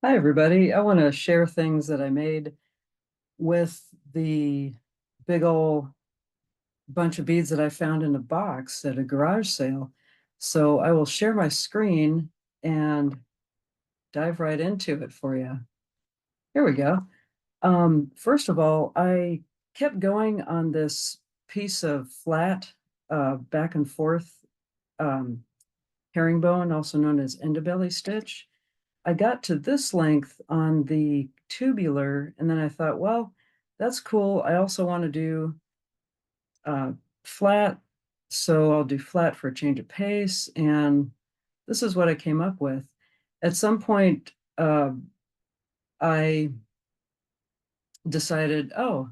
Hi, everybody. I want to share things that I made with the big old bunch of beads that I found in a box at a garage sale. So I will share my screen and dive right into it for you. Here we go. First of all, I kept going on this piece of flat back and forth um, herringbone, also known as Ndebele stitch. I got to this length on the tubular, and then I thought, well, that's cool. I also want to do uh, flat, so I'll do flat for a change of pace. And this is what I came up with. At some point, I decided, oh,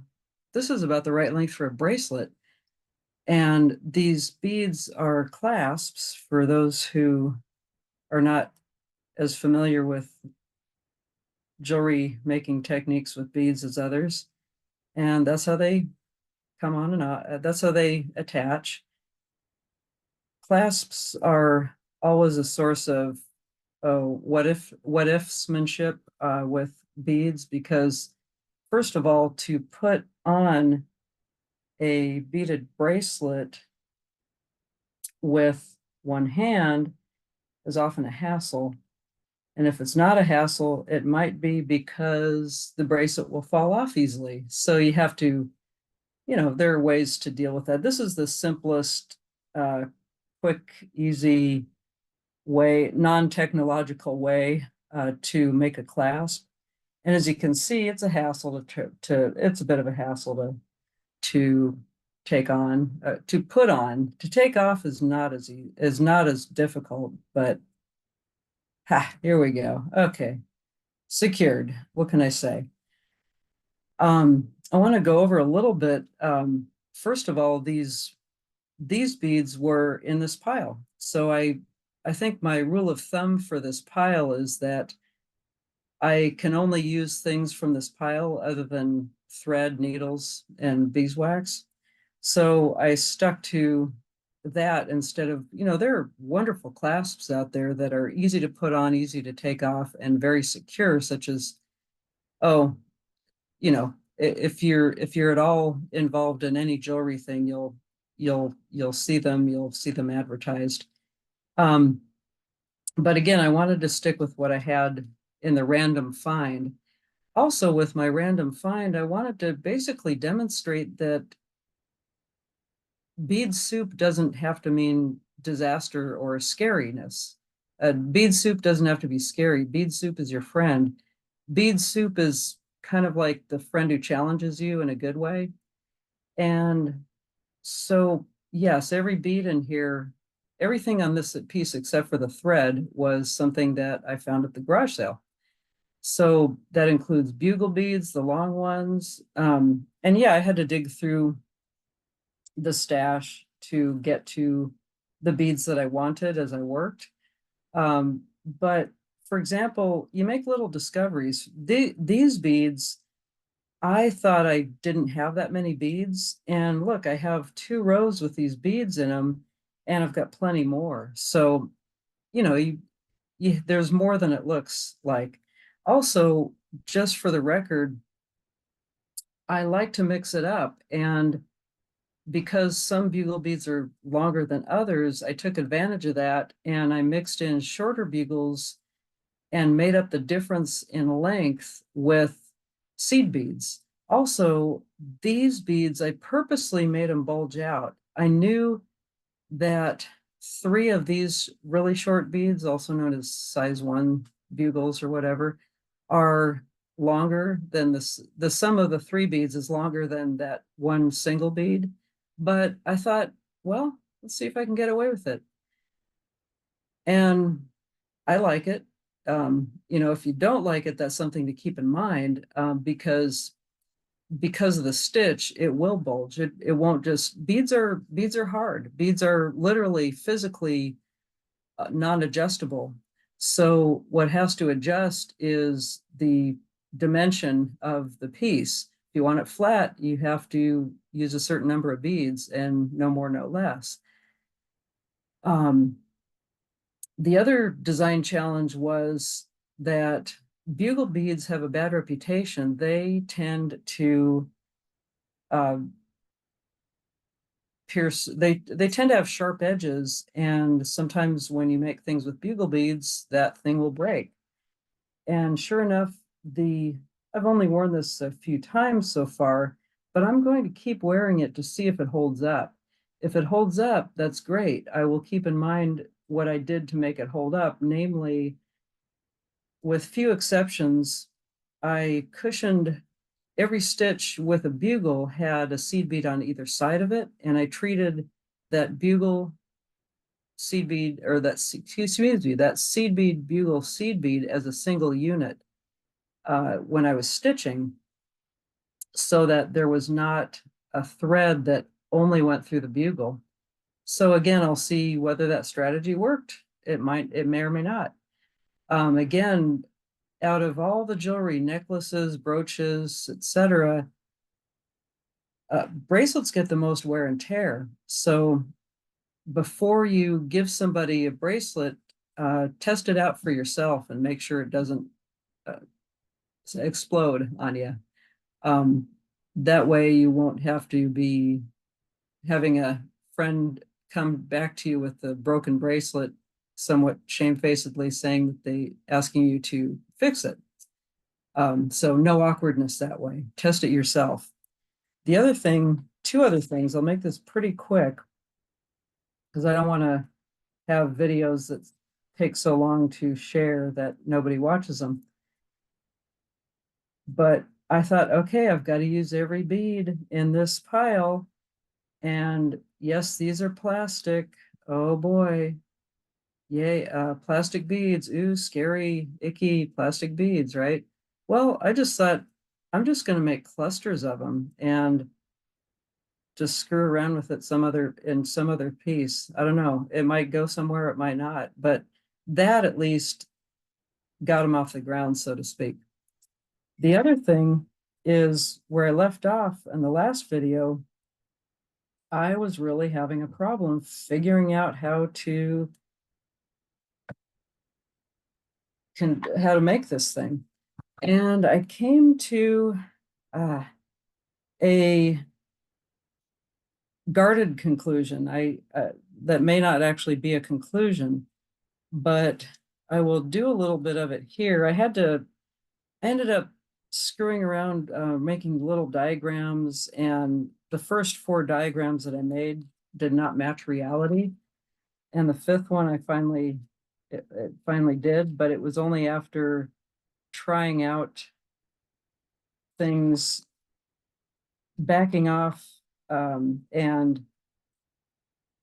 this is about the right length for a bracelet. And these beads are clasps for those who are not as familiar with jewelry making techniques with beads as others. And that's how they come on and off. That's how they attach. Clasps are always a source of what ifsmanship with beads because first of all, to put on a beaded bracelet with one hand is often a hassle. And if it's not a hassle, it might be because the bracelet will fall off easily. So you have to, there are ways to deal with that. This is the simplest, uh, quick, easy way, non-technological way to make a clasp. And as you can see, it's a hassle it's a bit of a hassle to take on, to put on. To take off is not as difficult, but here we go. Okay, secured. What can I say? I want to go over a little bit. First of all, these beads were in this pile. So I think my rule of thumb for this pile is that I can only use things from this pile other than thread, needles, and beeswax. So I stuck to that instead of, there are wonderful clasps out there that are easy to put on, easy to take off, and very secure, such as, oh, if you're at all involved in any jewelry thing, you'll see them advertised. Um, but again, I wanted to stick with what I had in the random find. Also, with my random find, I wanted to basically demonstrate that bead soup doesn't have to mean disaster or scariness. Bead soup doesn't have to be scary. Bead soup is your friend. Bead soup is kind of like the friend who challenges you in a good way. And so, yes, every bead in here, everything on this piece except for the thread was something that I found at the garage sale. So that includes bugle beads, the long ones. And yeah, I had to dig through the stash to get to the beads that I wanted as I worked. But for example, you make little discoveries. These beads, I thought I didn't have that many beads. And look, I have 2 rows with these beads in them, and I've got plenty more. So, you know, there's more than it looks like. Also, just for the record, I like to mix it up. And because some bugle beads are longer than others, I took advantage of that and I mixed in shorter bugles and made up the difference in length with seed beads. Also, these beads, I purposely made them bulge out. I knew that 3 of these really short beads, also known as size 1 bugles or whatever, are longer than this. The sum of the 3 beads is longer than that one single bead. But I thought, well, let's see if I can get away with it. And I like it. If you don't like it, that's something to keep in mind, because of the stitch, it will bulge. It won't just beads are hard. Beads are literally physically non-adjustable. So what has to adjust is the dimension of the piece. If you want it flat, you have to use a certain number of beads and no more, no less. The other design challenge was that bugle beads have a bad reputation. They tend to uh, pierce, they tend to have sharp edges, and sometimes when you make things with bugle beads, that thing will break. And sure enough, I've only worn this a few times so far, but I'm going to keep wearing it to see if it holds up. If it holds up, that's great. I will keep in mind what I did to make it hold up, namely, with few exceptions, I cushioned every stitch with a bugle had a seed bead on either side of it, and I treated that bugle seed bead, or excuse me, that seed bead bugle seed bead as a single unit when I was stitching, so that there was not a thread that only went through the bugle. So again, I'll see whether that strategy worked. It may or may not. Again, out of all the jewelry, necklaces, brooches, etc., bracelets get the most wear and tear. So before you give somebody a bracelet, test it out for yourself and make sure it doesn't uh, explode on you. That way you won't have to be having a friend come back to you with a broken bracelet, somewhat shamefacedly saying that they asking you to fix it. So no awkwardness that way. Test it yourself. The other thing, two other things, I'll make this pretty quick because I don't want to have videos that take so long to share that nobody watches them. But I thought, okay, I've got to use every bead in this pile. And yes, these are plastic. Oh boy. Yay, plastic beads. Ooh, scary, icky plastic beads, right? Well, I just thought I'm just going to make clusters of them and just screw around with it some other piece. I don't know. It might go somewhere, it might not, but that at least got them off the ground, so to speak. The other thing is where I left off in the last video, I was really having a problem figuring out how to make this thing. And I came to a guarded conclusion. That may not actually be a conclusion, but I will do a little bit of it here. I ended up screwing around, making little diagrams, and the first four diagrams that I made did not match reality. And the fifth one it finally did, but it was only after trying out things, backing off, and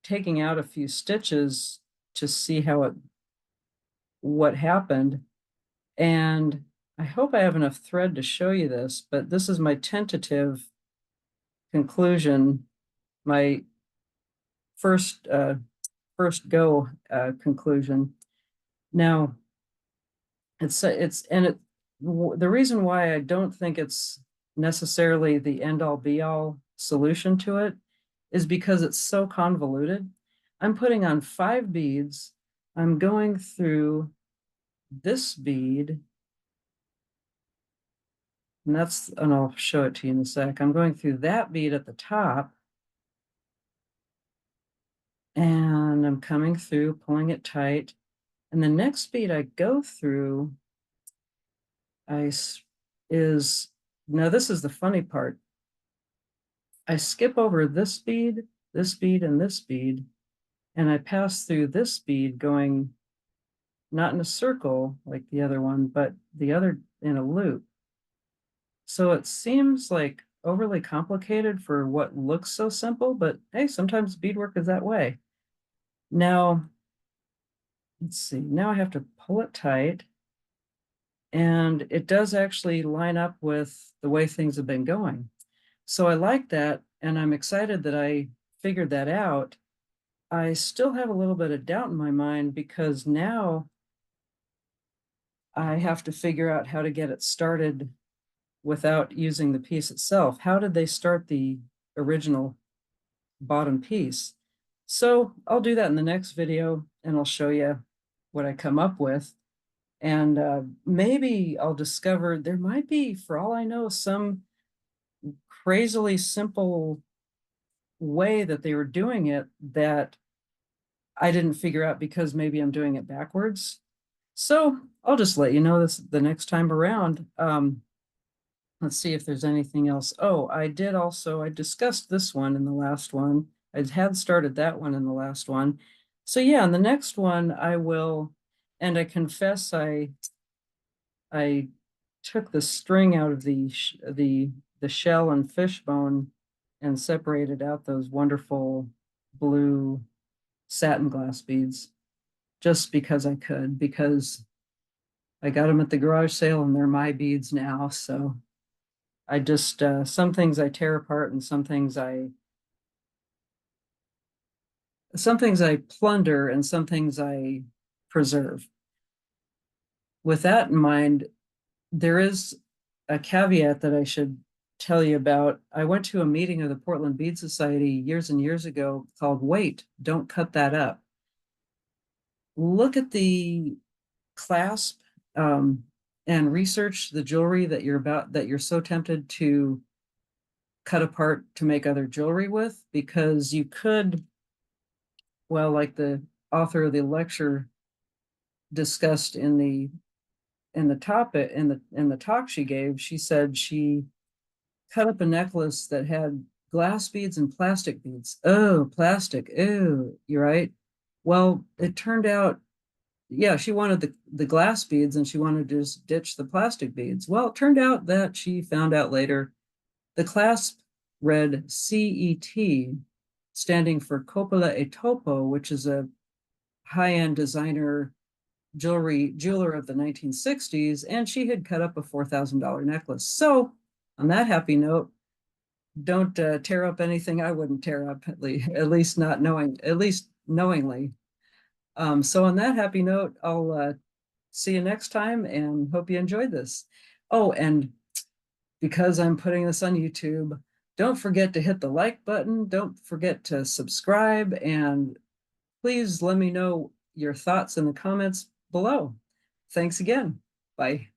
taking out a few stitches to see what happened. And I hope I have enough thread to show you this, but this is my tentative conclusion, my first go conclusion. Now, the reason why I don't think it's necessarily the end all be all solution to it is because it's so convoluted. I'm putting on 5 beads. I'm going through this bead, and I'll show it to you in a sec. I'm going through that bead at the top, and I'm coming through, pulling it tight. And the next bead I go through, now this is the funny part. I skip over this bead, and this bead, and I pass through this bead going not in a circle like the other one, but the other in a loop. So it seems like overly complicated for what looks so simple, but hey, sometimes beadwork is that way. Now, let's see, now I have to pull it tight, and it does actually line up with the way things have been going. So I like that, and I'm excited that I figured that out. I still have a little bit of doubt in my mind because now I have to figure out how to get it started without using the piece itself. How did they start the original bottom piece? So I'll do that in the next video, and I'll show you what I come up with. And maybe I'll discover there might be, for all I know, some crazily simple way that they were doing it that I didn't figure out because maybe I'm doing it backwards. So I'll just let you know this the next time around. Let's see if there's anything else. Oh, I discussed this one in the last one. I had started that one in the last one. So yeah, in the next one I will, and I confess I took the string out of the shell and fishbone and separated out those wonderful blue satin glass beads just because I could, because I got them at the garage sale and they're my beads now. So I just some things I tear apart and some things I plunder and some things I preserve. With that in mind, there is a caveat that I should tell you about. I went to a meeting of the Portland Bead Society years and years ago called Wait, Don't Cut That Up. Look at the clasp and research the jewelry that you're so tempted to cut apart to make other jewelry with, because you could, well, like the author of the lecture discussed in the topic in the talk she gave, she said she cut up a necklace that had glass beads and plastic beads. Oh, plastic. Oh, you're right. Well, it turned out, yeah, she wanted the glass beads and she wanted to just ditch the plastic beads. Well, it turned out that she found out later the clasp read CET, standing for Coppola e Topo, which is a high-end designer jeweler of the 1960s, and she had cut up a $4,000 necklace. So, on that happy note, don't tear up anything I wouldn't tear up, at least not knowing, at least knowingly. So on that happy note, I'll see you next time and hope you enjoyed this. Oh, and because I'm putting this on YouTube, don't forget to hit the like button. Don't forget to subscribe, and please let me know your thoughts in the comments below. Thanks again. Bye.